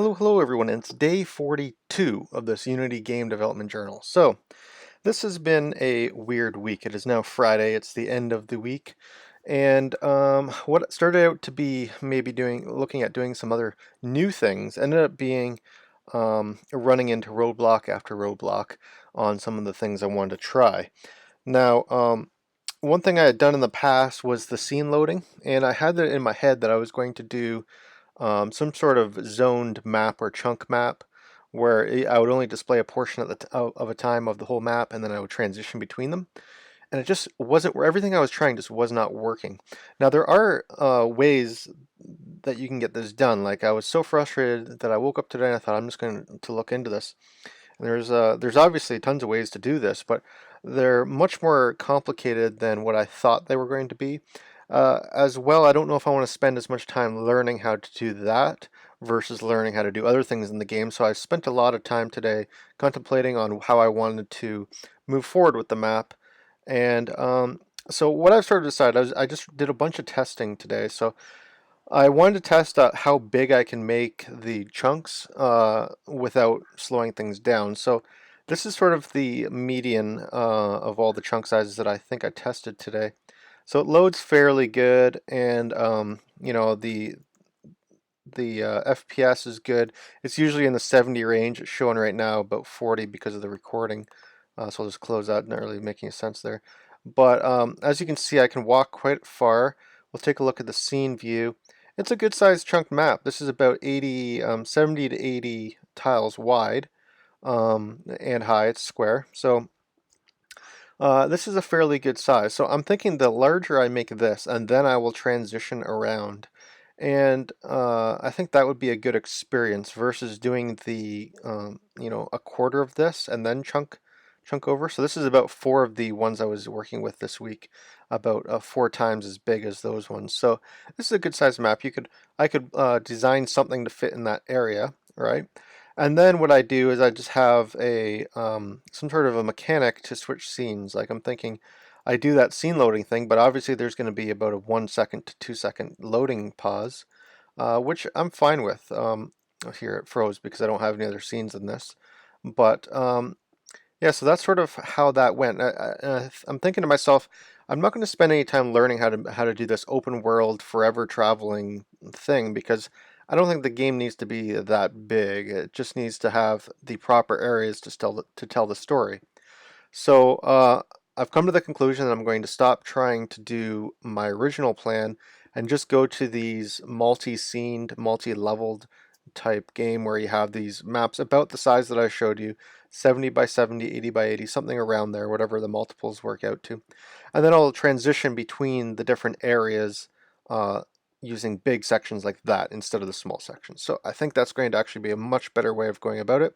Hello everyone, and it's day 42 of this Unity Game Development Journal. So, this has been a weird week. It is now Friday, it's the end of the week, and what started out to be maybe looking at doing some other new things ended up being running into roadblock after roadblock on some of the things I wanted to try. Now, one thing I had done in the past was the scene loading, and I had it in my head that I was going to do some sort of zoned map or chunk map where I would only display a portion of a time of the whole map, and then I would transition between them. And it just wasn't where everything I was trying just was not working. Now there are ways that you can get this done. Like I was so frustrated that I woke up today and I thought I'm just going to look into this. And there's obviously tons of ways to do this, but they're much more complicated than what I thought they were going to be. As well, I don't know if I want to spend as much time learning how to do that versus learning how to do other things in the game. So I spent a lot of time today contemplating on how I wanted to move forward with the map. And so what I've sort of decided, I just did a bunch of testing today. So I wanted to test out how big I can make the chunks without slowing things down. So this is sort of the median of all the chunk sizes that I think I tested today. So it loads fairly good, and the FPS is good. It's usually in the 70 range. It's showing right now about 40 because of the recording. So I'll just close that, not really making sense there. But as you can see, I can walk quite far. We'll take a look at the scene view. It's a good sized chunk map. This is about 70 to 80 tiles wide and high. It's square. So this is a fairly good size. So I'm thinking the larger I make this, and then I will transition around. And I think that would be a good experience versus doing a quarter of this and then chunk over. So this is about four of the ones I was working with this week, about four times as big as those ones. So this is a good size map. I could design something to fit in that area, right? And then what I do is I just have a some sort of a mechanic to switch scenes. Like I'm thinking, I do that scene loading thing, but obviously there's going to be about a 1 second to 2 second loading pause, which I'm fine with. Here it froze because I don't have any other scenes in this, but yeah, so that's sort of how that went. I'm thinking to myself, I'm not going to spend any time learning how to do this open world forever traveling thing because I don't think the game needs to be that big. It just needs to have the proper areas to tell the story. So I've come to the conclusion that I'm going to stop trying to do my original plan and just go to these multi-scened, multi-leveled type game where you have these maps about the size that I showed you, 70 by 70, 80 by 80, something around there, whatever the multiples work out to. And then I'll transition between the different areas uh, using big sections like that instead of the small sections. So I think that's going to actually be a much better way of going about it.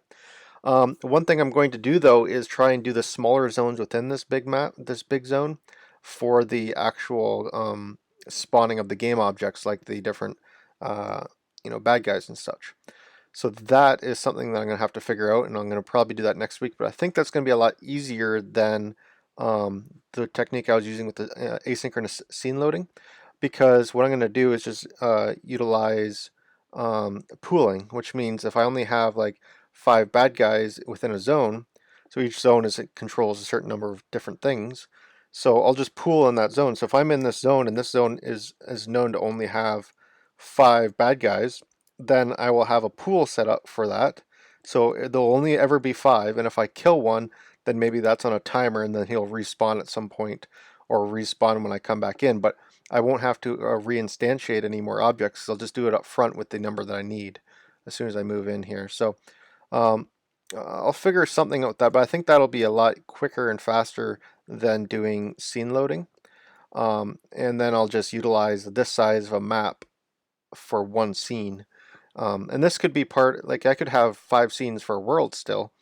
One thing I'm going to do though is try and do the smaller zones within this big map, this big zone, for the actual spawning of the game objects, like the different, bad guys and such. So that is something that I'm going to have to figure out, and I'm going to probably do that next week. But I think that's going to be a lot easier than the technique I was using with the asynchronous scene loading, because what I'm going to do is just utilize pooling, which means if I only have like 5 bad guys within a zone, so each zone it controls a certain number of different things. So I'll just pool in that zone. So if I'm in this zone and this zone is known to only have 5 bad guys, then I will have a pool set up for that. So there'll only ever be 5, and if I kill one, then maybe that's on a timer, and then he'll respawn at some point, or respawn when I come back in. But I won't have to reinstantiate any more objects. I'll just do it up front with the number that I need as soon as I move in here. So um, I'll figure something out with that, but I think that'll be a lot quicker and faster than doing scene loading. And then I'll just utilize this size of a map for one scene. And this could be like I could have 5 scenes for a world still,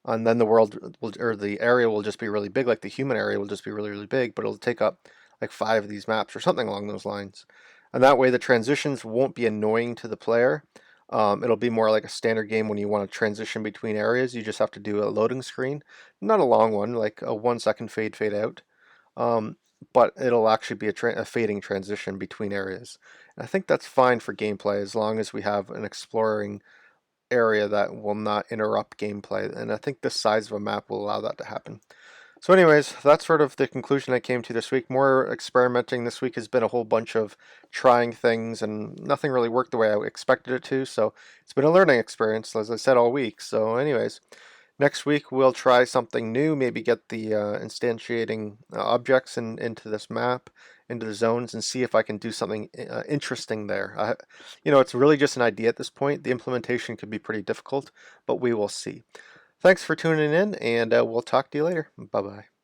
and then the world will, or the area will just be really big, like the human area will just be really, really big, but it'll take up like 5 of these maps or something along those lines. And that way the transitions won't be annoying to the player. It'll be more like a standard game when you want to transition between areas. You just have to do a loading screen, not a long one, like a 1 second fade out. Um, but it'll actually be a fading transition between areas. And I think that's fine for gameplay as long as we have an exploring area that will not interrupt gameplay, and I think the size of a map will allow that to happen. So anyways, that's sort of the conclusion I came to this week. More experimenting this week has been a whole bunch of trying things, and nothing really worked the way I expected it to, so it's been a learning experience, as I said, all week. So anyways, next week we'll try something new, maybe get the instantiating objects into this map, into the zones, and see if I can do something interesting there. It's really just an idea at this point. The implementation could be pretty difficult, but we will see. Thanks for tuning in, and we'll talk to you later. Bye-bye.